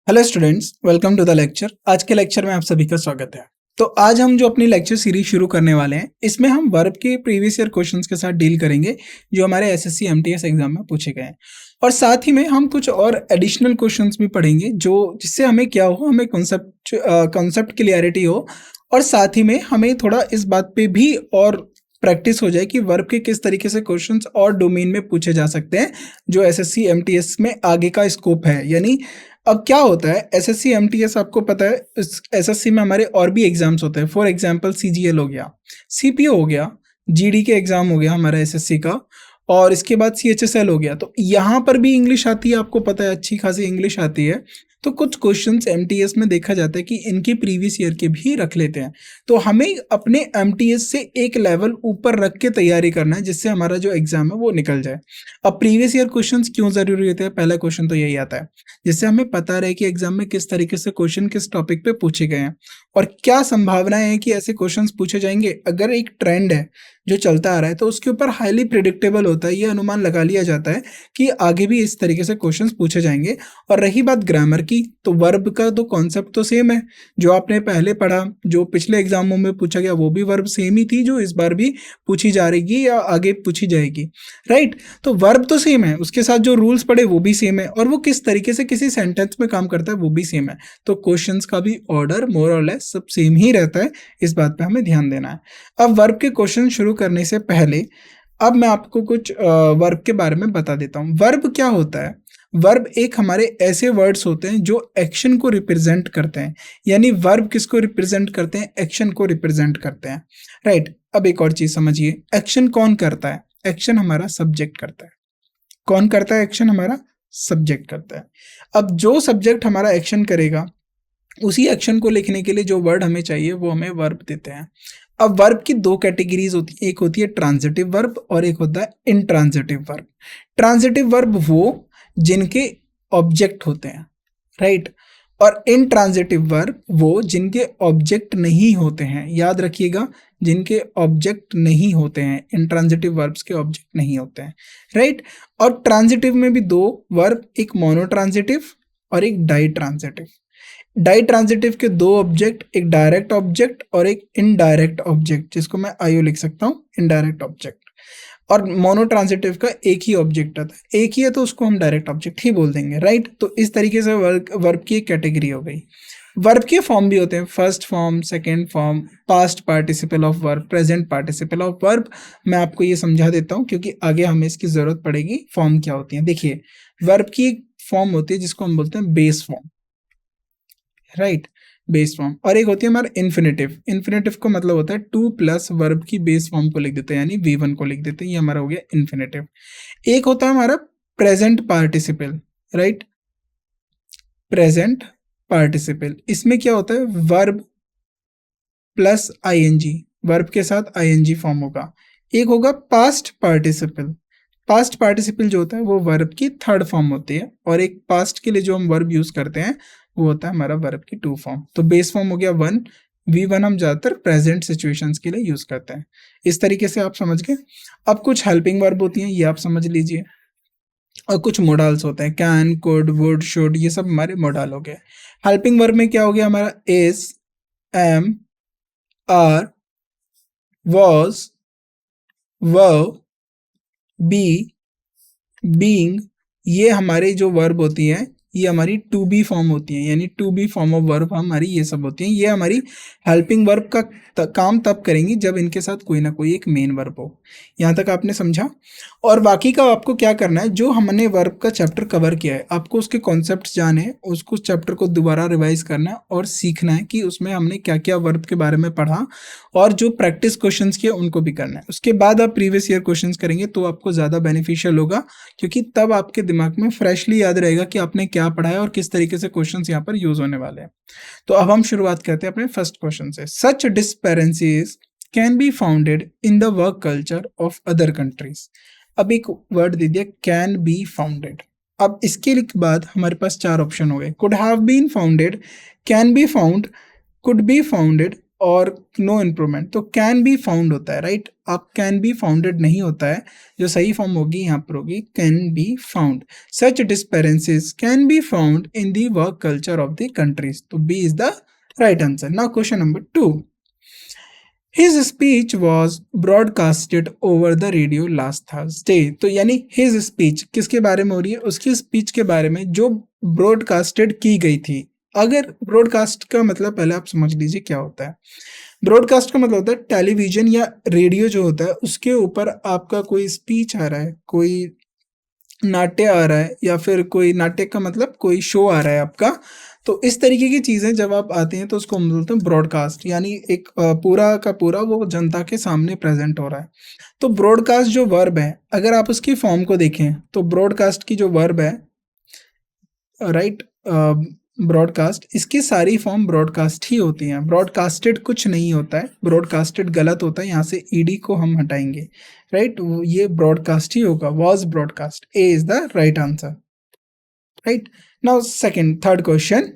Hello students, welcome to the lecture. आज के lecture में आप सभी का स्वागत है। तो आज हम जो अपनी लेक्चर सीरीज शुरू करने वाले हैं, इसमें हम वर्ब के प्रीवियस ईयर क्वेश्चंस के साथ डील करेंगे जो हमारे एसएससी एमटीएस एग्जाम में पूछे गए हैं। और साथ ही में हम कुछ और एडिशनल क्वेश्चंस भी पढ़ेंगे जो जिससे हमें क्या हो, हमें कॉन्सेप्ट क्लियरिटी हो और साथ ही में हमें थोड़ा इस बात पे भी और प्रैक्टिस हो जाए कि वर्ब के किस तरीके से क्वेश्चंस और डोमेन में पूछे जा सकते हैं जो एसएससी एमटीएस में आगे का स्कोप है। यानी अब क्या होता है, एसएससी एमटीएस आपको पता है, इस एसएससी में हमारे और भी एग्जाम्स होते हैं। फॉर एग्जांपल सीजीएल हो गया, सीपीओ हो गया, जीडी के एग्जाम हो गया हमारा एसएससी का, और इसके बाद सीएचएसएल हो गया। तो यहाँ पर भी इंग्लिश आती है, आपको पता है अच्छी खासी इंग्लिश आती है। तो कुछ क्वेश्चंस एमटीएस में देखा जाता है कि इनके प्रीवियस ईयर के भी रख लेते हैं। तो हमें अपने एमटीएस से एक लेवल ऊपर रख के तैयारी करना है जिससे हमारा जो एग्जाम है वो निकल जाए। अब प्रीवियस ईयर क्वेश्चंस क्यों जरूरी होते हैं? पहला क्वेश्चन तो यही आता है जिससे हमें पता रहे कि एग्जाम में किस तरीके से क्वेश्चन किस टॉपिक पे पूछे गए हैं और क्या संभावनाएं हैं कि ऐसे क्वेश्चंस पूछे जाएंगे। अगर एक ट्रेंड है जो चलता आ रहा है तो उसके ऊपर हाईली प्रिडिक्टेबल होता है, ये अनुमान लगा लिया जाता है कि आगे भी इस तरीके से क्वेश्चंस पूछे जाएंगे। और रही बात ग्रामर की, तो वर्ब का तो कॉन्सेप्ट तो सेम है जो आपने पहले पढ़ा, जो पिछले एग्जामों में पूछा गया वो भी वर्ब सेम ही थी जो इस बार भी पूछी जा रही या आगे पूछी जाएगी, राइट। तो वर्ब तो सेम है, उसके साथ जो रूल्स पढ़े वो भी सेम है और वो किस तरीके से किसी सेंटेंस में काम करता है वो भी सेम है। तो क्वेश्चंस का भी ऑर्डर मोर और लेस सब सेम ही रहता है, इस बात पे हमें ध्यान देना है। अब वर्ब के क्वेश्चन शुरू करने से पहले अब मैं आपको कुछ वर्ब के बारे में बता देता हूँ। वर्ब क्या होता है? वर्ब एक हमारे ऐसे वर्ड्स होते हैं जो एक्शन को रिप्रेजेंट करते हैं। यानी वर्ब किसको रिप्रेजेंट करते हैं? एक्शन को रिप्रेजेंट करते हैं, राइट। अब एक और चीज समझिए, एक्शन कौन करता है? एक्शन हमारा सब्जेक्ट करता है। कौन करता है? एक्शन हमारा सब्जेक्ट करता है। अब जो सब्जेक्ट हमारा एक्शन करेगा उसी एक्शन को लिखने के लिए जो वर्ड हमें चाहिए वो हमें वर्ब देते हैं। अब वर्ब की दो कैटेगरीज होती है, एक होती है ट्रांजिटिव वर्ब और एक होता है इनट्रांजिटिव वर्ब। ट्रांजिटिव वर्ब वो जिनके ऑब्जेक्ट होते हैं, राइट, और इनट्रांजिटिव वर्ब वो जिनके ऑब्जेक्ट नहीं होते हैं। याद रखिएगा, जिनके ऑब्जेक्ट नहीं होते हैं, इनट्रांजिटिव वर्ब्स के ऑब्जेक्ट नहीं होते हैं, राइट। और ट्रांजिटिव में भी दो वर्ब, एक मोनोट्रांजिटिव और एक डाई ट्रांजिटिव। डाई ट्रांजिटिव के दो ऑब्जेक्ट, एक डायरेक्ट ऑब्जेक्ट और एक इनडायरेक्ट ऑब्जेक्ट, जिसको मैं आईओ लिख सकता हूँ, इनडायरेक्ट ऑब्जेक्ट। और मोनो ट्रांजिटिव का एक ही ऑब्जेक्ट आता है, एक ही है तो उसको हम डायरेक्ट ऑब्जेक्ट ही बोल देंगे, राइट। तो इस तरीके से वर्ब की एक कैटेगरी हो गई। वर्ब के फॉर्म भी होते हैं, first form, second form, past participle of verb, present participle of verb. मैं आपको ये समझा देता हूँ क्योंकि आगे हमें इसकी जरूरत पड़ेगी। फॉर्म क्या होती है? देखिए, वर्ब की एक फॉर्म होती है जिसको हम बोलते हैं base form, right, base form. और एक होती है हमारा इन्फिनेटिव। इन्फिनेटिव को मतलब होता है टू प्लस वर्ब की बेस फॉर्म को लिख देते हैं, यानी V1 को लिख देते हैं, ये हमारा हो गया इन्फिनेटिव। एक होता है हमारा present participle, right, present participle. इसमें क्या होता है? वर्ब प्लस आईएनजी, वर्ब के साथ आईएनजी फॉर्म होगा। एक होगा पास्ट पार्टिसिपल। पास्ट पार्टिसिपल जो होता है वो वर्ब की थर्ड फॉर्म होती है, और एक पास्ट के लिए जो हम वर्ब यूज करते हैं वो होता है हमारा वर्ब की टू फॉर्म। तो बेस फॉर्म हो गया वन, V1 हम ज्यादातर प्रेजेंट सिचुएशंस के लिए यूज करते हैं। इस तरीके से आप समझ गए। अब कुछ हेल्पिंग वर्ब होती हैं, ये आप समझ लीजिए, और कुछ मोडाल्स होते हैं, कैन, कुड, वुड, शुड, ये सब हमारे मोडाल हो गए। हेल्पिंग वर्ब में क्या हो गया हमारा? Is, am, are, was, were, be, being, ये हमारे जो वर्ब होती हैं ये हमारी टू बी फॉर्म होती हैं, यानी to be form of verb हमारी ये सब होती हैं। ये हमारी हेल्पिंग वर्ब का काम तब करेंगी जब इनके साथ कोई ना कोई एक मेन वर्ब हो। यहाँ तक आपने समझा। और बाकी का आपको क्या करना है, जो हमने वर्ब का चैप्टर कवर किया है आपको उसके कॉन्सेप्ट जाने, उसको चैप्टर को दोबारा रिवाइज करना है और सीखना है कि उसमें हमने क्या क्या वर्ब के बारे में पढ़ा, और जो प्रैक्टिस क्वेश्चंस किए उनको भी करना है। उसके बाद आप प्रीवियस ईयर क्वेश्चंस करेंगे तो आपको ज़्यादा बेनिफिशियल होगा, क्योंकि तब आपके दिमाग में फ्रेशली याद रहेगा कि आपने क्या पढ़ा है और किस तरीके से क्वेश्चंस यहाँ पर यूज होने वाले हैं। तो अब हम शुरुआत करते हैं अपने फर्स्ट क्वेश्चन से। Such disparencies can be founded in the work culture of other countries. अब एक वर्ड दे दिया, कैन बी फाउंडेड। अब इसके बाद हमारे पास चार ऑप्शन हो गए, could have been founded, can be found, could be founded, और नो इम्प्रूवमेंट, तो कैन बी फाउंड होता है, राइट। अब कैन बी फाउंडेड नहीं होता है, जो सही फॉर्म होगी यहाँ पर होगी can be found. Such disparencies can be found in the work culture of the countries, तो B is the right answer. Now question number 2, His speech was broadcasted over the radio last Thursday, तो यानी his speech किसके बारे में हो रही है, उसकी स्पीच के बारे में जो ब्रॉडकास्टेड की गई थी। अगर ब्रॉडकास्ट का मतलब पहले आप समझ लीजिए क्या होता है। ब्रॉडकास्ट का मतलब होता है टेलीविजन या रेडियो जो होता है उसके ऊपर आपका कोई स्पीच आ रहा है, कोई नाट्य आ रहा है, या फिर कोई नाट्य का मतलब कोई शो आ रहा है आपका। तो इस तरीके की चीज़ें जब आप आती हैं तो उसको हम बोलते हैं ब्रॉडकास्ट, यानी एक पूरा का पूरा वो जनता के सामने प्रेजेंट हो रहा है। तो ब्रॉडकास्ट जो वर्ब है, अगर आप उसकी फॉर्म को देखें तो ब्रॉडकास्ट की जो वर्ब है, राइट, ब्रॉडकास्ट, इसकी सारी फॉर्म ब्रॉडकास्ट ही होती हैं। ब्रॉडकास्टेड कुछ नहीं होता है, ब्रॉडकास्टेड गलत होता है, यहाँ से ईडी को हम हटाएंगे, राइट। ये ब्रॉडकास्ट ही होगा, was broadcast, A is the right answer, right. Now third question,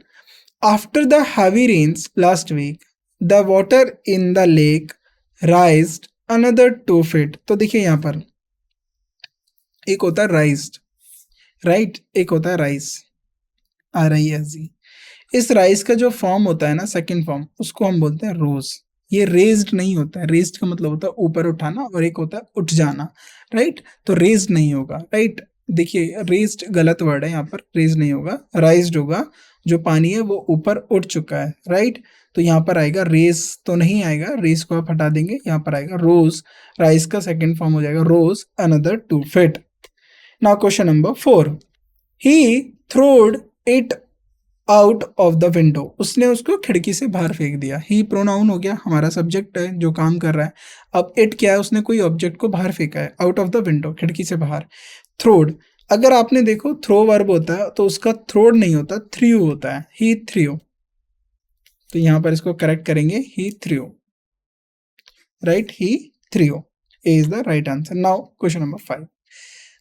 after the heavy rains last week the water in the lake raised another 2 feet, तो देखिए यहाँ पर एक होता है राइज्ड, राइट, एक होता है राइज, RISE। इस राइज का जो फॉर्म होता है ना, सेकंड फॉर्म, उसको हम बोलते हैं रोज। ये रेज्ड नहीं होता है, रेज्ड का मतलब होता है ऊपर उठाना, और एक होता है उठ जाना, राइट। तो रेज्ड नहीं होगा, राइट। देखिए रेज्ड गलत वर्ड है, यहाँ पर रेज नहीं होगा, राइज्ड होगा। जो पानी है वो ऊपर उठ चुका है, राइट। तो यहाँ पर आएगा रेज, तो नहीं आएगा, रेज को आप हटा देंगे, यहाँ पर आएगा रोज। राइज का सेकंड फॉर्म हो जाएगा rose another 2 feet। Now question number 4, he throwed it out of the window, उसने उसको खिड़की से बाहर फेंक दिया। ही प्रोनाउन हो गया, हमारा सब्जेक्ट है जो काम कर रहा है। अब इट क्या है, उसने कोई ऑब्जेक्ट को बाहर फेंका है, आउट ऑफ द विंडो, खिड़की से बाहर। थ्रोड, अगर आपने देखो थ्रो वर्ब होता है तो उसका थ्रोड नहीं होता, थ्रू होता है, ही थ्रू। तो यहां पर इसको करेक्ट करेंगे, he threw, right, he threw, A is the right answer. Now question number 5,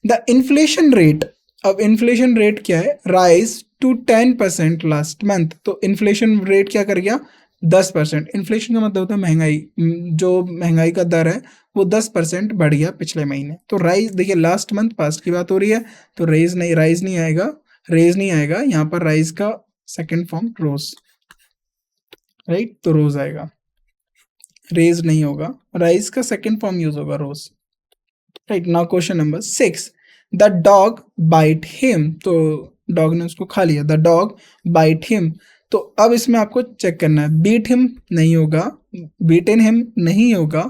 the inflation rate, अब इन्फ्लेशन रेट क्या है, राइज टू 10% लास्ट मंथ, तो इन्फ्लेशन रेट क्या कर गया, 10%। इन्फ्लेशन का मतलब होता है महंगाई, जो महंगाई का दर है वो 10% बढ़ गया पिछले महीने। तो राइज, देखिए लास्ट मंथ पास्ट की बात हो रही है, तो राइज नहीं आएगा, रेज नहीं आएगा, यहाँ पर राइज का सेकेंड फॉर्म रोज, राइट, तो रोज आएगा, रेज नहीं होगा, राइज का सेकेंड फॉर्म यूज होगा rose, right. Now question number 6, the dog bite him, तो डॉग ने उसको खा लिया, द डॉग बाइट हिम। तो अब इसमें आपको चेक करना है, बीट हिम नहीं होगा, बीटन हिम नहीं होगा,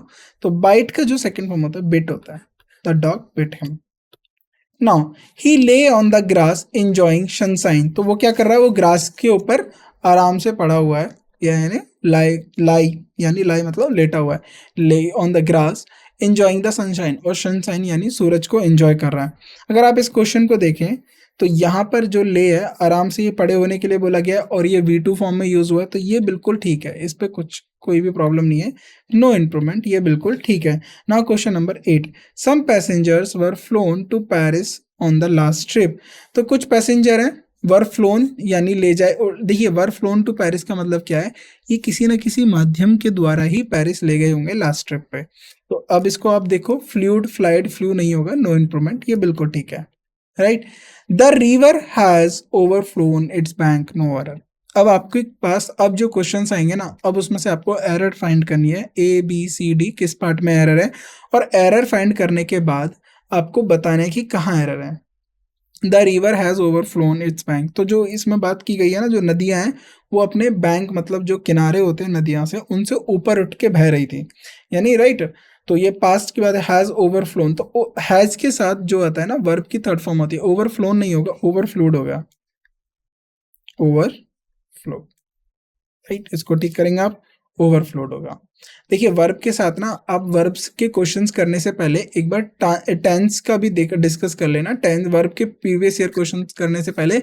तो बाइट का जो सेकंड फॉर्म होता है बिट होता है, the dog bit him. Now he lay on the grass enjoying sunshine, तो वो क्या कर रहा है, वो ग्रास के ऊपर आराम से पड़ा हुआ है, यानी लाई मतलब लेटा हुआ है, ले on the grass enjoying the sunshine, और सनशाइन यानी सूरज को एंजॉय कर रहा है। अगर आप इस क्वेश्चन को देखें तो यहाँ पर जो ले है आराम से ये पड़े होने के लिए बोला गया, और ये V2 फॉर्म में यूज हुआ है, तो ये बिल्कुल ठीक है, इस पे कोई भी प्रॉब्लम नहीं है, नो इम्प्रूवमेंट, ये बिल्कुल ठीक है। Now question number 8, some passengers were flown to Paris on the last trip, तो कुछ पैसेंजर हैं वर फ्लोन यानी ले जाए, और देखिए वर फ्लोन टू पेरिस का मतलब क्या है, ये किसी न किसी माध्यम के द्वारा ही पेरिस ले गए होंगे लास्ट ट्रिप पे। तो अब इसको आप देखो, फ्लूड फ्लाइड फ्लू नहीं होगा, नो इम्प्रूवमेंट, ये बिल्कुल ठीक है, right. The river has overflown its bank, no error. अब आपके पास अब जो क्वेश्चंस आएंगे ना, अब उसमें से आपको एरर फाइंड करनी है, ABCD किस पार्ट में एरर है, और एरर फाइंड करने के बाद आपको बताना है कि कहाँ एरर है। The river has overflown its bank, तो जो इसमें बात की गई है ना, जो नदियां हैं वो अपने बैंक मतलब जो किनारे होते हैं नदियां से, उनसे ऊपर उठ के बह रही थी, यानी राइट। तो ये पास्ट की बात है, हैज ओवरफ्लोन, तो हैज के साथ जो आता है ना वर्ब की थर्ड फॉर्म होती है, ओवरफ्लोन नहीं होगा, ओवरफ्लोड होगा, ओवरफ्लो, राइट, इसको ठीक करेंगे आप, ओवरफ्लोड होगा। देखिए वर्ब के साथ ना आप वर्ब्स के क्वेश्चंस करने से पहले एक बार टेंस का भी डिस्कस कर लेना, टेंस वर्ब के प्रीवियस ईयर क्वेश्चंस करने से पहले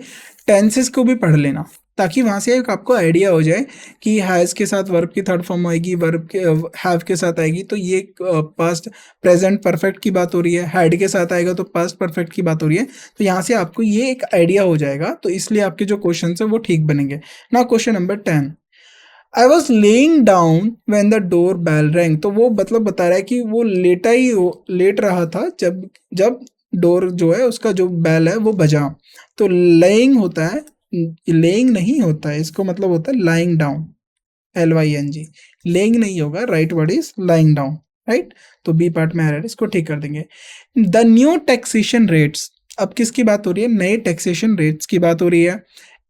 टेंसेस को भी पढ़ लेना, ताकि वहां से एक आपको आइडिया हो जाए कि हैज के साथ वर्ब की थर्ड फॉर्म आएगी, वर्ब के हैव के साथ आएगी तो ये पास्ट प्रेजेंट परफेक्ट की बात हो रही है, हैड के साथ आएगा तो पास्ट परफेक्ट की बात हो रही है, तो यहाँ से आपको ये एक आइडिया हो जाएगा, तो इसलिए आपके जो क्वेश्चन है वो ठीक बनेंगे ना। Question number 10, I was laying down when the door bell rang, तो वो मतलब बता रहा है कि वो लेट रहा था जब जब डोर जो है उसका जो बेल है वो बजा। तो लेइंग होता है, लेइंग नहीं होता है, इसको मतलब होता है लाइंग डाउन, LYNG। लेइंग नहीं होगा, right word is lying down, right. तो बी पार्ट में एरर, इसको ठीक कर देंगे। द न्यू टैक्सेशन रेट्स, अब किसकी बात हो रही है? नए टैक्सेशन रेट्स की बात हो रही है।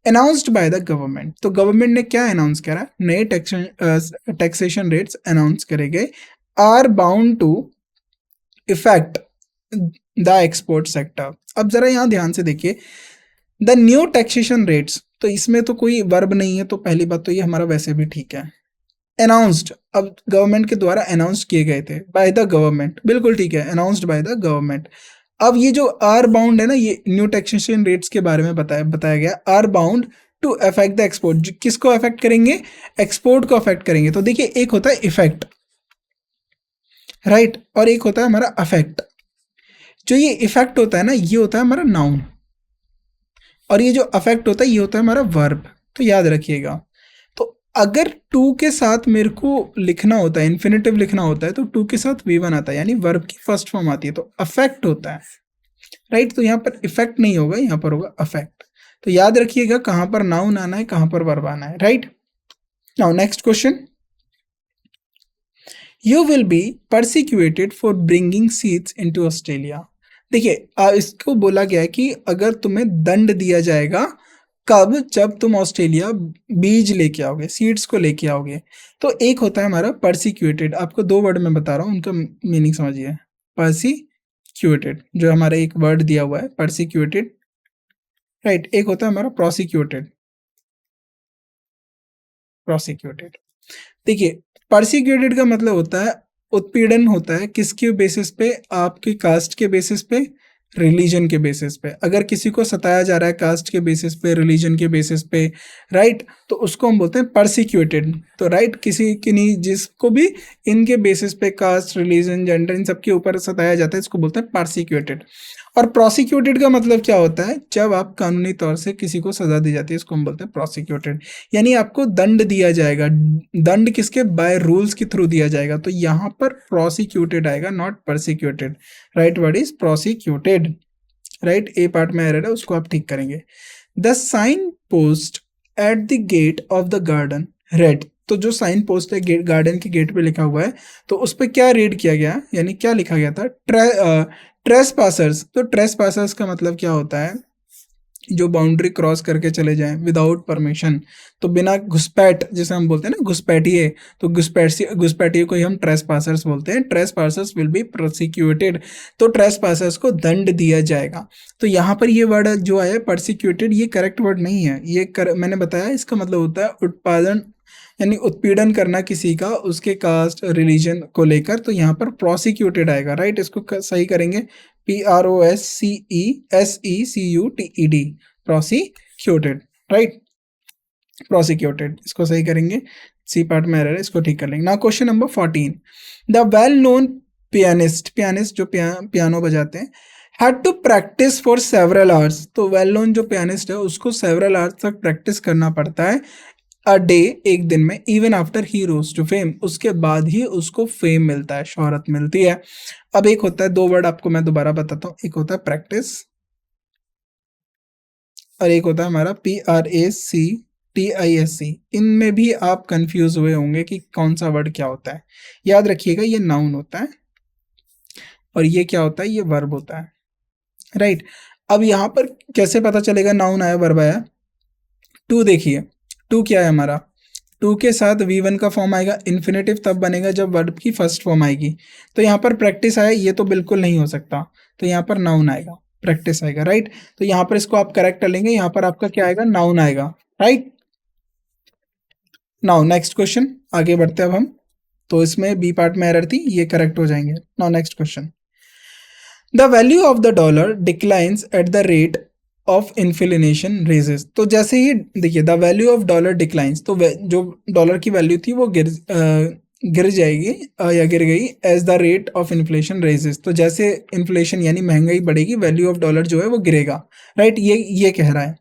अनाउंस्ड बाय द गवर्नमेंट, तो गवर्नमेंट ने क्या अनाउंस करा? नए टैक्सेशन रेट्स अनाउंस करे गए, are bound to effect the export sector. अब जरा यहाँ ध्यान से देखिए, द न्यू टैक्सेशन रेट्स, तो इसमें तो कोई वर्ब नहीं है, तो पहली बात तो ये हमारा वैसे भी ठीक है। अनाउंस्ड, अब गवर्नमेंट के द्वारा अनाउंस किए गए थे, बाय द गवर्नमेंट, बिल्कुल ठीक है, अनाउंस्ड बाय द गवर्नमेंट। अब ये जो आर बाउंड है ना, ये न्यू टैक्सेशन रेट्स के बारे में बताया गया, are bound to affect the export. किसको अफेक्ट करेंगे? एक्सपोर्ट को अफेक्ट करेंगे। तो देखिए, एक होता है इफेक्ट, राइट, और एक होता है हमारा अफेक्ट। जो ये इफेक्ट होता है ना, ये होता है हमारा नाउन, और ये जो अफेक्ट होता है ये होता है हमारा वर्ब। तो याद रखिएगा। तो अगर टू के साथ मेरे को लिखना होता है, इन्फिनेटिव लिखना होता है, तो टू के साथ V1 आता है, यानी वर्ब की फर्स्ट फॉर्म आती है, तो अफेक्ट होता है, राइट। तो यहाँ पर इफेक्ट नहीं होगा, यहाँ पर होगा अफेक्ट। तो याद रखिएगा कहाँ पर नाउन आना है, कहाँ पर वर्ब आना है, right. Now next question, you will be persecuted for bringing seeds into Australia. देखिए, इसको बोला गया है कि अगर तुम्हें दंड दिया जाएगा, कब? जब तुम ऑस्ट्रेलिया बीज लेके आओगे, सीड्स को लेके आओगे। तो एक होता है हमारा परसिक्यूटेड, आपको दो वर्ड में बता रहा हूँ, उनका मीनिंग समझिए। परसिक्यूटेड, जो हमारा एक वर्ड दिया हुआ है परसिक्यूटेड, राइट। एक होता है हमारा प्रोसिक्यूटेड, प्रोसिक्यूटेड। देखिए, परसिक्यूटेड का मतलब होता है उत्पीड़न होता है, किसके बेसिस पे? आपके कास्ट के बेसिस पे, रिलीजन के बेसिस पे। अगर किसी को सताया जा रहा है कास्ट के बेसिस पे, रिलीजन के बेसिस पे, राइट, तो उसको हम बोलते हैं परसिक्यूटेड। तो राइट, किसी की नहीं, जिसको भी इनके बेसिस पे, कास्ट, रिलीजन, जेंडर, इन सबके ऊपर सताया जाता है, इसको बोलते हैं परसिक्यूटेड। और प्रोसिक्यूटेड का मतलब क्या होता है? जब आप कानूनी तौर से किसी को सजा दी जाती है, इसको हम बोलते हैं प्रोसिक्यूटेड, यानी आपको दंड दिया जाएगा। दंड किसके? बाय रूल्स के थ्रू दिया जाएगा। तो यहाँ पर प्रोसिक्यूटेड आएगा, not persecuted, right word is prosecuted, right. A part में एरर है, उसको आप ठीक करेंगे। The sign post at the gate of the garden read, तो जो साइन पोस्ट है गेट, गार्डन के गेट पे लिखा हुआ है, तो उस पर क्या रीड किया गया, यानी क्या लिखा गया था? Trace passers. तो ट्रेस पासर्स का मतलब क्या होता है? जो बाउंड्री क्रॉस करके चले जाएं विदाउट परमिशन, तो बिना घुसपैठ, जैसे हम बोलते हैं ना घुसपैठिए, तो घुसपैठिए को ही हम ट्रेस पासर्स बोलते हैं। Trace passers will be prosecuted, तो ट्रेस पासर्स को दंड दिया जाएगा। तो यहाँ पर ये वर्ड जो आया परसिक्यूटेड, ये करेक्ट वर्ड नहीं है, ये मैंने बताया इसका मतलब होता है उत्पादन, यानी उत्पीड़न करना किसी का, उसके कास्ट, रिलीजन को लेकर। तो यहाँ पर प्रोसिक्यूटेड आएगा, राइट। इसको सही करेंगे, PROSECUTED, प्रोसिक्यूटेड, राइट, प्रोसिक्यूटेड, इसको सही करेंगे। सी पार्ट में एरर है, इसको ठीक कर लेंगे। Now question number 14, the well known pianist, pianist जो पियानो बजाते हैं, had to practise for several hours. तो वेल नोन जो पियानिस्ट है उसको सेवरल आवर्स तक प्रैक्टिस करना पड़ता है, अ डे, एक दिन में, even after he rose to fame, उसके बाद ही उसको फेम मिलता है, शोहरत मिलती है। अब एक होता है, दो वर्ड आपको मैं दोबारा बताता हूँ, एक होता है प्रैक्टिस और एक होता है हमारा PRACTISC। इनमें भी आप कंफ्यूज हुए होंगे कि कौन सा वर्ड क्या होता है। याद रखिएगा, ये नाउन होता है और ये क्या होता है? ये वर्ब होता है, राइट। अब यहाँ पर कैसे पता चलेगा नाउन आया वर्ब आया? टू देखिए, टू क्या है हमारा? टू के साथ V1 का फॉर्म आएगा, इन्फिनेटिव तब बनेगा जब वर्ब की फर्स्ट फॉर्म आएगी। तो यहाँ पर प्रैक्टिस आया, ये तो बिल्कुल नहीं हो सकता, तो यहाँ पर नाउन आएगा, प्रैक्टिस आएगा, राइट। तो यहाँ पर इसको आप करेक्ट कर लेंगे, यहाँ पर आपका क्या आएगा? नाउन आएगा, राइट। नाउ नेक्स्ट क्वेश्चन, आगे बढ़ते हैं अब हम। तो इसमें बी पार्ट में एरर थी, ये करेक्ट हो जाएंगे। Now next question, the value of the dollar declines at the rate of inflation rises. तो जैसे ही देखिए, the value of dollar declines, तो जो डॉलर की वैल्यू थी वो गिर जाएगी या गिर गई, as the rate of inflation rises. तो जैसे इन्फ्लेशन यानी महंगाई बढ़ेगी, वैल्यू ऑफ डॉलर जो है वो गिरेगा, राइट। ये कह रहा है।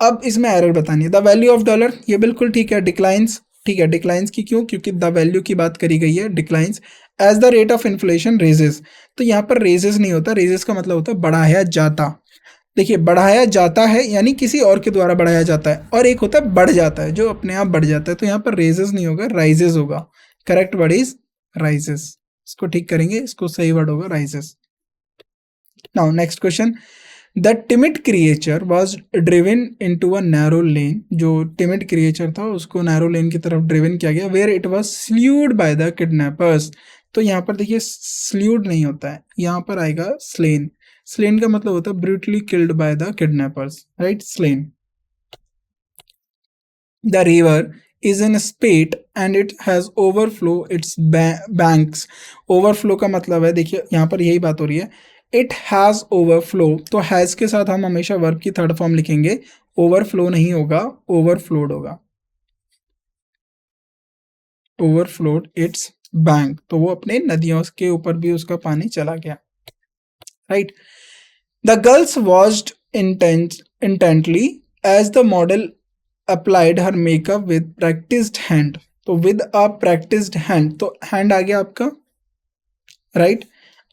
अब इसमें एरर बतानी है, द वैल्यू ऑफ डॉलर, ये बिल्कुल ठीक है, डिक्लाइंस ठीक है, डिक्लाइंस की क्यों, क्योंकि द वैल्यू की बात करी गई है, declines as the rate of inflation rises. तो यहाँ पर रेजेस नहीं होता, रेजेस का मतलब होता है बढ़ाया जाता। देखिए बढ़ाया जाता है यानी किसी और के द्वारा बढ़ाया जाता है, और एक होता है बढ़ जाता है जो अपने आप बढ़ जाता है। तो यहाँ पर रेजेस नहीं होगा, राइजेस होगा। Correct word is rises. इसको ठीक करेंगे, इसको सही वर्ड होगा rises. Now next question, the timid creature was driven into a narrow lane. जो टिमिड क्रिएचर था उसको नैरो लेन की तरफ ड्रिवन किया गया, where it was slewed by the kidnappers. तो यहाँ पर देखिए स्ल्यूड नहीं होता है, यहाँ पर आएगा स्लेन। स्लेन का मतलब होता है brutally killed by the kidnappers, right, slain. The river is in a spate and it has overflow its banks। overflow का मतलब है, देखिए यहाँ पर यही बात हो रही है, it has overflow। तो has के साथ हम हमेशा वर्ब की थर्ड फॉर्म लिखेंगे, overflow नहीं होगा, overflowed होगा, overflowed its bank। तो वो अपने नदियों के ऊपर भी उसका पानी चला गया, right. The girls watched intently as the model applied her makeup with practiced hand। तो with a practiced hand, तो hand आ गया आपका, राइट।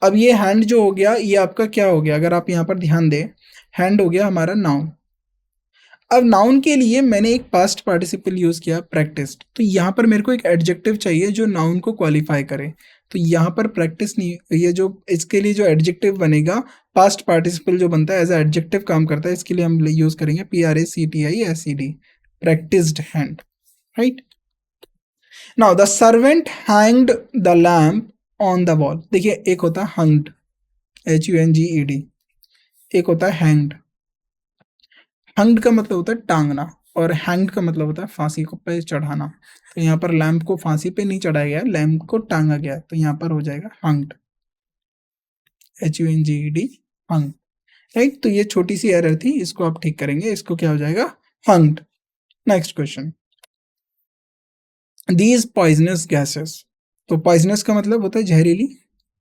अब ये hand जो हो गया ये आपका क्या हो गया, अगर आप यहाँ पर ध्यान दें, hand हो गया हमारा नाउन। अब नाउन के लिए मैंने एक पास्ट पार्टिसिपल यूज किया प्रैक्टिस्ड। तो यहाँ पर मेरे को एक एडजेक्टिव चाहिए जो नाउन को क्वालिफाई करे। तो यहाँ पर प्रैक्टिस नहीं, ये जो इसके लिए जो एडजेक्टिव बनेगा, पास्ट पार्टिसिपल जो बनता है एज ए एडजेक्टिव काम करता है, इसके लिए हम यूज करेंगे PRACTISED, practised hand, right. Now the servant hanged the lamp on the wall. देखिए एक होता है हंग्ड, HUNGED, एक होता है हैंग्ड। हंग्ड का मतलब होता है टांगना, और हैंग्ड का मतलब होता है फांसी को पे चढ़ाना। तो यहाँ पर लैम्प को फांसी पे नहीं चढ़ाया गया, लैम्प को टांगा गया, तो यहाँ पर हो जाएगा हंग्ड, HUNGED, हंग्ड, राइट। तो ये छोटी सी एरर थी, इसको आप ठीक करेंगे, इसको क्या हो जाएगा, hanged. Next question, these poisonous gases. तो पॉइजनस का मतलब होता है जहरीली,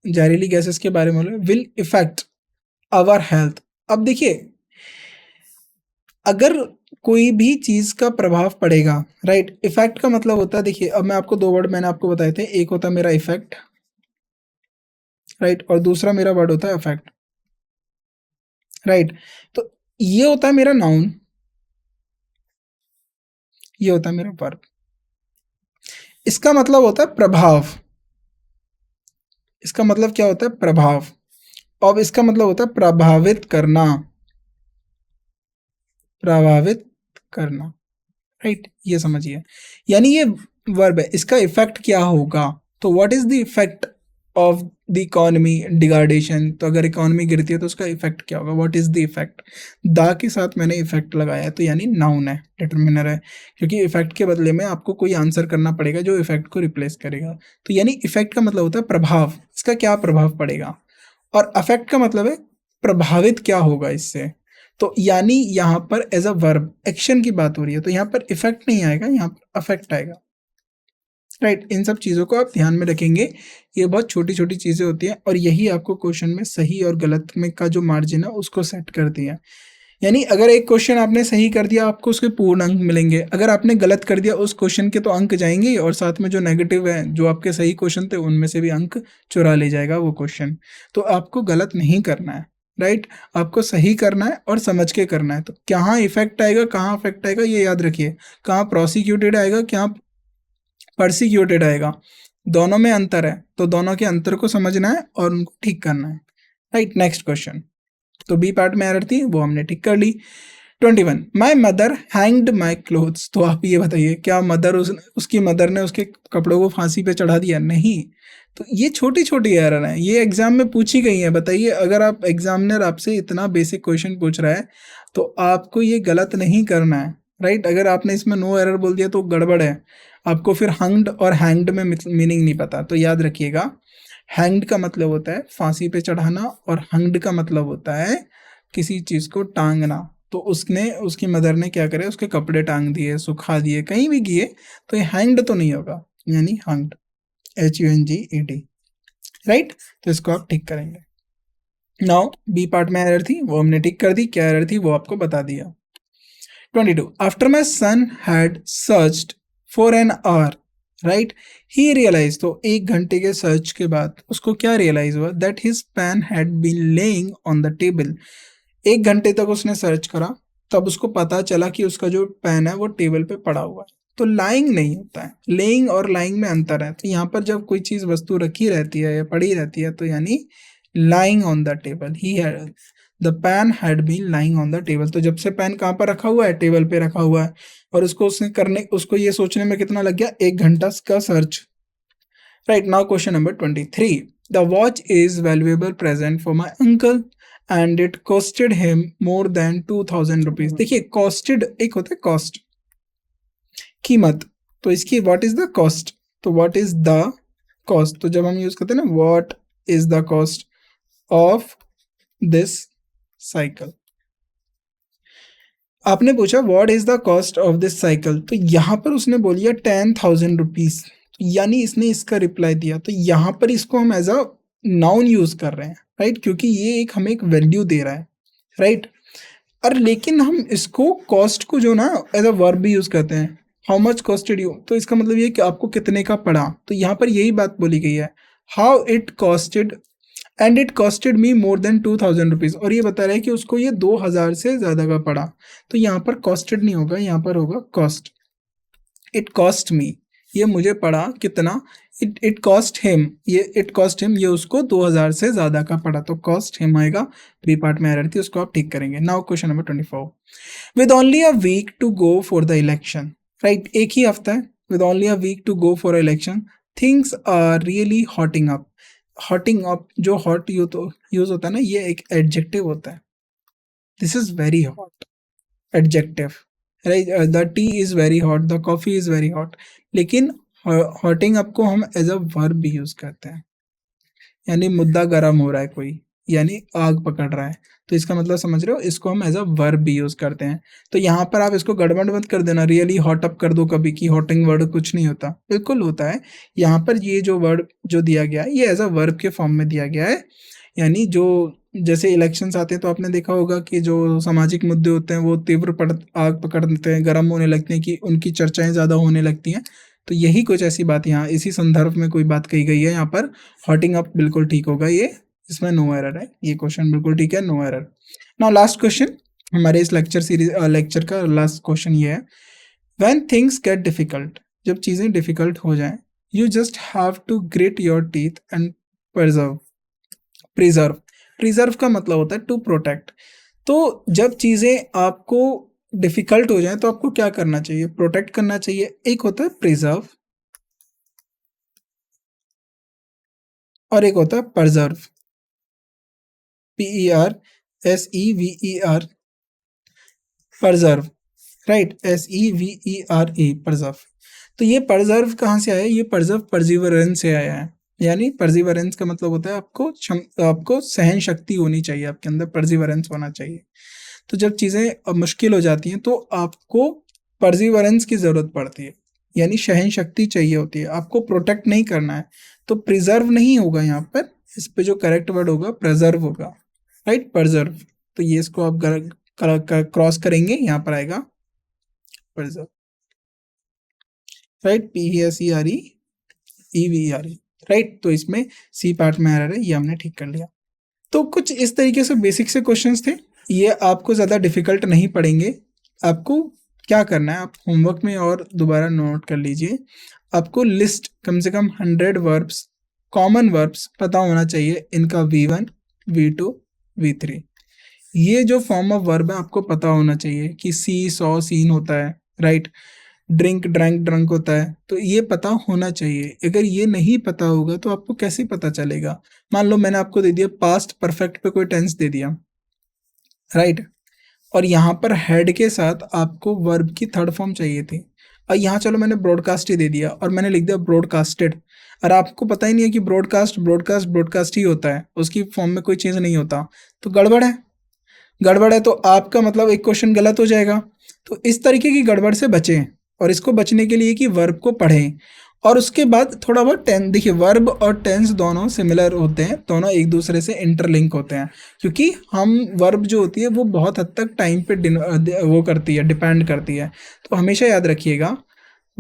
जहरीली गैसेस के बारे में विल इफेक्ट आवर हेल्थ। अब देखिए अगर कोई भी चीज का प्रभाव पड़ेगा, राइट, इफेक्ट का मतलब होता है, देखिए अब मैं आपको दो वर्ड मैंने आपको बताए थे, एक होता है मेरा इफेक्ट, राइट, और दूसरा मेरा वर्ड होता है इफेक्ट, राइट। तो ये होता है मेरा नाउन, ये होता है मेरा वर्ब। इसका मतलब होता है प्रभाव, इसका मतलब क्या होता है, प्रभाव। अब इसका मतलब होता है प्रभावित करना, प्रभावित करना, राइट, ये समझिए। यानी ये वर्ब है, इसका इफेक्ट क्या होगा, तो what is the effect of the economy degradation. तो अगर इकोनॉमी गिरती है तो उसका इफेक्ट क्या होगा, व्हाट इज द इफेक्ट। दा के साथ मैंने इफेक्ट लगाया है, तो यानी नाउन है, डिटरमिनर है, क्योंकि इफेक्ट के बदले में आपको कोई आंसर करना पड़ेगा जो इफेक्ट को रिप्लेस करेगा। तो यानी इफेक्ट का मतलब होता है प्रभाव, इसका क्या प्रभाव पड़ेगा, और अफेक्ट का मतलब है प्रभावित क्या होगा इससे। तो यानी यहाँ पर एज अ वर्ब एक्शन की बात हो रही है, तो यहाँ पर इफेक्ट नहीं आएगा, यहाँ पर अफेक्ट आएगा, राइट। इन सब चीज़ों को आप ध्यान में रखेंगे, ये बहुत छोटी छोटी चीज़ें होती हैं, और यही आपको क्वेश्चन में सही और गलत में का जो मार्जिन है उसको सेट करती है। यानी अगर एक क्वेश्चन आपने सही कर दिया आपको उसके पूर्ण अंक मिलेंगे, अगर आपने गलत कर दिया उस क्वेश्चन के तो अंक जाएंगे, और साथ में जो नेगेटिव है जो आपके सही क्वेश्चन थे उनमें से भी अंक चुरा ले जाएगा वो क्वेश्चन। तो आपको गलत नहीं करना है, राइट, आपको सही करना है और समझ के करना है। तो कहाँ इफेक्ट आएगा कहाँ अफेक्ट आएगा ये याद रखिए, कहाँ प्रोसिक्यूटेड आएगा कहाँ परसिक्यूटेड आएगा, दोनों में अंतर है, तो दोनों के अंतर को समझना है और उनको ठीक करना है, राइट। नेक्स्ट क्वेश्चन, तो बी पार्ट में एरर थी वो हमने ठीक कर ली। 21, my mother hanged my clothes. तो आप ये बताइए क्या मदर उसकी मदर ने उसके कपड़ों को फांसी पे चढ़ा दिया, नहीं। तो ये छोटी छोटी एरर है, ये एग्जाम में पूछी गई है। बताइए अगर आप एग्जामिनर आपसे इतना बेसिक क्वेश्चन पूछ रहा है तो आपको ये गलत नहीं करना है, राइट। अगर आपने इसमें नो एरर बोल दिया तो गड़बड़ है, आपको फिर हंग्ड और हैंग्ड में मीनिंग नहीं पता। तो याद रखिएगा, हैंग्ड का मतलब होता है फांसी पे चढ़ाना, और हंग्ड का मतलब होता है किसी चीज़ को टांगना। तो उसने उसकी मदर ने क्या करे, उसके कपड़े टांग दिए, सुखा दिए, कहीं भी किए, तो ये हैंग्ड तो नहीं होगा, यानी हंग्ड, HUNGED, राइट। तो इसको आप ठीक करेंगे। नाउ बी पार्ट में एरर थी वो हमने ठीक कर दी, क्या एरर थी वो आपको बता दिया। 22, after my son had searched for an hour, right. He realise, तो 1 घंटे के सर्च के बाद उसको क्या रियलाइज हुआ, that his pen had been laying on the table. 1 घंटे तक उसने सर्च करा, तब उसको पता चला कि उसका जो पेन है वो टेबल पे पड़ा हुआ है। तो लाइंग नहीं होता है, लेइंग और लाइंग में अंतर है। तो यहाँ पर जब कोई चीज वस्तु रखी रहती है या पड़ी रहती है तो यानी lying on the table, he had the pen had been lying on the table. तो जब से पेन कहाँ पर रखा हुआ है, टेबल पे रखा हुआ है, और उसको ये सोचने में कितना लग गया, 1 घंटा का search. Right, now question number 23। The watch is valuable present for my uncle and it costed him more than 2000 rupees. देखिए कॉस्टेड एक होता है कॉस्ट, कीमत, तो इसकी व्हाट इज द कॉस्ट, तो व्हाट इज द कॉस्ट, तो जब हम यूज करते हैं ना what is the cost of this cycle, आपने पूछा what is the cost of this cycle, तो यहां पर उसने बोलिया 10,000 रुपीज, यानी इसने इसका रिप्लाई दिया, तो यहां पर इसको हम एज अ नाउन यूज कर रहे हैं, राइट, क्योंकि ये एक हमें एक वैल्यू दे रहा है, राइट। और लेकिन हम इसको कॉस्ट को जो ना एज अ वर्ब भी यूज करते हैं, हाउ मच कॉस्टेड यू, तो इसका मतलब ये कि आपको कितने का पड़ा, तो यहाँ पर यही बात बोली गई है, how it costed and it costed me more than 2000 rupees, और ये बता रहा है कि उसको ये 2000 से ज्यादा का पड़ा, तो यहाँ पर कॉस्टेड नहीं होगा, यहाँ पर होगा कॉस्ट। इट कॉस्ट मी, ये मुझे पड़ा कितना, इट कॉस्ट हिम, ये इट कॉस्ट हिम, ये उसको 2000 से ज्यादा का पड़ा, तो कॉस्ट हिम आएगा, बी पार्ट में एरर थी, उसको आप ठीक करेंगे। Now question number 24। With only a week to go for the election, right, एक ही हफ्ता है, with only a week to go for election, things are really hotting up. Hotting up, जो हॉट यूज होता है ना, ये एक एडजेक्टिव होता है, this is very hot, adjective, right. The T is very hot, the coffee is very hot, लेकिन हॉटिंग up को हम एज अ वर्ब भी यूज करते हैं, यानी मुद्दा गर्म हो रहा है कोई, यानी आग पकड़ रहा है, तो इसका मतलब समझ रहे हो, इसको हम एज अ वर्ब भी यूज करते हैं। तो यहाँ पर आप इसको गड़बड़ मत कर देना, रियली हॉट अप कर दो कभी की हॉटिंग वर्ड कुछ नहीं होता, बिल्कुल होता है। यहाँ पर ये जो वर्ड जो दिया गया है ये एज अ वर्ब के फॉर्म में दिया गया है, यानी जो जैसे इलेक्शंस आते हैं तो आपने देखा होगा कि जो सामाजिक मुद्दे होते हैं वो आग पकड़ देते हैं, गर्म होने लगते हैं, कि उनकी चर्चाएं ज़्यादा होने लगती हैं, तो यही कुछ ऐसी बात यहाँ इसी संदर्भ में कोई बात कही गई है। यहाँ पर हॉटिंग अप बिल्कुल ठीक होगा, ये इसमें नो एरर है, ये क्वेश्चन बिल्कुल ठीक है, no error. Now last question, हमारे इस लेक्चर का लास्ट क्वेश्चन ये है, व्हेन थिंग्स गेट डिफिकल्ट, जब चीज़ें डिफिकल्ट हो जाएं, you just have to grit your teeth and preserve. Preserve, preserve का मतलब होता है टू प्रोटेक्ट, तो जब चीज़ें आपको डिफिकल्ट हो जाए तो आपको क्या करना चाहिए, प्रोटेक्ट करना चाहिए। एक होता है प्रिजर्व और एक होता है preserve, PERSEVER, preserve, right, SEVERE, preserve. तो ये परजर्व कहाँ से आया है, ये परजर्व परजिवरेंस से आया है, यानी परजिवरेंस का मतलब होता है आपको सहन शक्ति होनी चाहिए, आपके अंदर परजिवरेंस होना चाहिए। तो जब चीज़ें मुश्किल हो जाती हैं तो आपको परजिवरेंस की ज़रूरत पड़ती है, यानी सहन शक्ति चाहिए होती है, आपको प्रोटेक्ट नहीं करना है, तो प्रिजर्व नहीं होगा यहाँ पर, इस पे जो करेक्ट वर्ड होगा प्रिजर्व होगा, राइट, प्रिजर्व। तो ये इसको आप क्रॉस करेंगे, यहाँ पर आएगा प्रिजर्व, राइट, PESEREEVERE, राइट। तो इसमें सी पार्ट में एरर है, ये हमने ठीक कर लिया। तो कुछ इस तरीके से बेसिक से क्वेश्चंस थे, ये आपको ज़्यादा डिफिकल्ट नहीं पड़ेंगे। आपको क्या करना है, आप होमवर्क में और दोबारा नोट कर लीजिए, आपको लिस्ट कम से कम 100 वर्ब्स, कॉमन वर्ब्स पता होना चाहिए, इनका V1, V2, V3, ये जो फॉर्म ऑफ वर्ब है आपको पता होना चाहिए, कि सी सॉ सीन होता है, राइट, ड्रिंक ड्रैंक ड्रंक होता है, तो ये पता होना चाहिए। अगर ये नहीं पता होगा तो आपको कैसे पता चलेगा, मान लो मैंने आपको दे दिया पास्ट परफेक्ट पे कोई टेंस दे दिया, राइट, और यहाँ पर हेड के साथ आपको वर्ब की थर्ड फॉर्म चाहिए थी, और यहाँ चलो मैंने ब्रॉडकास्ट ही दे दिया और मैंने लिख दिया ब्रॉडकास्टेड, और आपको पता ही नहीं है कि ब्रॉडकास्ट ब्रॉडकास्ट ब्रॉडकास्ट ही होता है, उसकी फॉर्म में कोई चेंज नहीं होता, तो गड़बड़ है, गड़बड़ है, तो आपका मतलब एक क्वेश्चन गलत हो जाएगा। तो इस तरीके की गड़बड़ से बचें, और इसको बचने के लिए कि वर्ब को पढ़ें, और उसके बाद थोड़ा बहुत टेंस, देखिए वर्ब और टेंस दोनों सिमिलर होते हैं, दोनों एक दूसरे से इंटरलिंक होते हैं, क्योंकि हम वर्ब जो होती है वो बहुत हद तक टाइम पे वो करती है, डिपेंड करती है। तो हमेशा याद रखिएगा,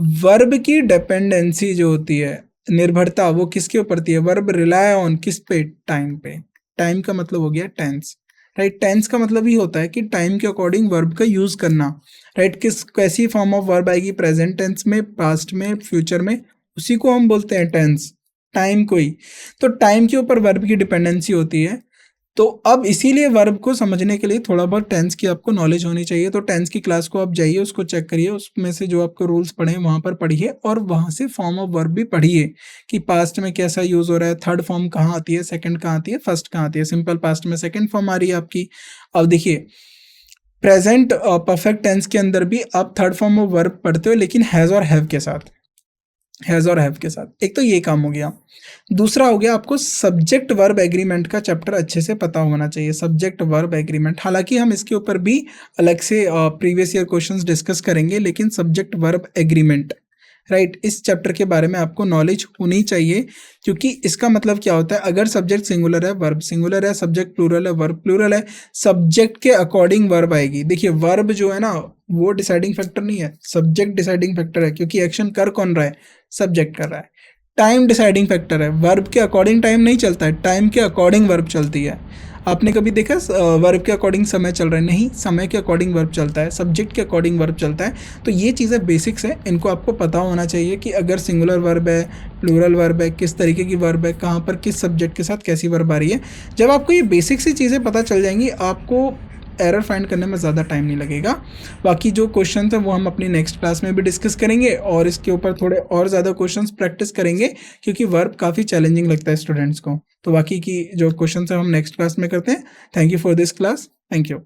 वर्ब की डिपेंडेंसी जो होती है, निर्भरता, वो किसके ऊपर होती है? वर्ब रिलाय ऑन किस पे? टाइम पे। टाइम का मतलब हो गया टेंस, राइट? टेंस का मतलब ही होता है कि टाइम के अकॉर्डिंग वर्ब का यूज करना, राइट? कैसी फॉर्म ऑफ वर्ब आएगी? प्रेजेंट टेंस में, पास्ट में, फ्यूचर में, उसी को हम बोलते हैं टेंस, टाइम को ही। तो टाइम के ऊपर वर्ब की डिपेंडेंसी होती है। तो अब इसीलिए वर्ब को समझने के लिए थोड़ा बहुत टेंस की आपको नॉलेज होनी चाहिए। तो टेंस की क्लास को आप जाइए, उसको चेक करिए, उसमें से जो आपको रूल्स पढ़े वहाँ पर पढ़िए, और वहाँ से फॉर्म ऑफ वर्ब भी पढ़िए कि पास्ट में कैसा यूज हो रहा है, थर्ड फॉर्म कहाँ आती है, सेकंड कहाँ आती है, फर्स्ट कहाँ आती है। सिंपल पास्ट में सेकंड फॉर्म आ रही है आपकी। अब देखिए, प्रेजेंट परफेक्ट टेंस के अंदर भी आप थर्ड फॉर्म ऑफ वर्ब पढ़ते हो, लेकिन हैज और हैव के साथ, हैज और हैव के साथ। एक तो ये काम हो गया। दूसरा हो गया, आपको सब्जेक्ट वर्ब एग्रीमेंट का चैप्टर अच्छे से पता होना चाहिए। सब्जेक्ट वर्ब एग्रीमेंट, हालांकि हम इसके ऊपर भी अलग से प्रीवियस ईयर क्वेश्चंस डिस्कस करेंगे, लेकिन सब्जेक्ट वर्ब एग्रीमेंट, राइट, इस चैप्टर के बारे में आपको नॉलेज होनी चाहिए। क्योंकि इसका मतलब क्या होता है, अगर सब्जेक्ट सिंगुलर है, वर्ब सिंगुलर है, सब्जेक्ट प्लूरल है, वर्ब प्लूरल है, सब्जेक्ट के अकॉर्डिंग वर्ब आएगी। देखिए, वर्ब जो है ना, वो डिसाइडिंग फैक्टर नहीं है, सब्जेक्ट डिसाइडिंग फैक्टर है, क्योंकि एक्शन कर कौन रहा है? सब्जेक्ट कर रहा है। टाइम डिसाइडिंग फैक्टर है, वर्ब के अकॉर्डिंग टाइम नहीं चलता है, टाइम के अकॉर्डिंग वर्ब चलती है। आपने कभी देखा वर्ब के अकॉर्डिंग समय चल रहा है? नहीं, समय के अकॉर्डिंग वर्ब चलता है, सब्जेक्ट के अकॉर्डिंग वर्ब चलता है। तो ये चीज़ें बेसिक्स हैं, इनको आपको पता होना चाहिए कि अगर सिंगुलर वर्ब है, प्लूरल वर्ब है, किस तरीके की वर्ब है, कहाँ पर किस सब्जेक्ट के साथ कैसी वर्ब आ रही है। जब आपको ये बेसिक सी चीज़ें पता चल जाएंगी, आपको एरर फाइंड करने में ज़्यादा टाइम नहीं लगेगा। बाकी जो क्वेश्चन हैं वो हम अपनी नेक्स्ट क्लास में भी डिस्कस करेंगे, और इसके ऊपर थोड़े और ज़्यादा क्वेश्चंस प्रैक्टिस करेंगे, क्योंकि वर्ब काफ़ी चैलेंजिंग लगता है स्टूडेंट्स को। तो बाकी की जो क्वेश्चन है हम नेक्स्ट क्लास में करते हैं। Thank you for this class. Thank you.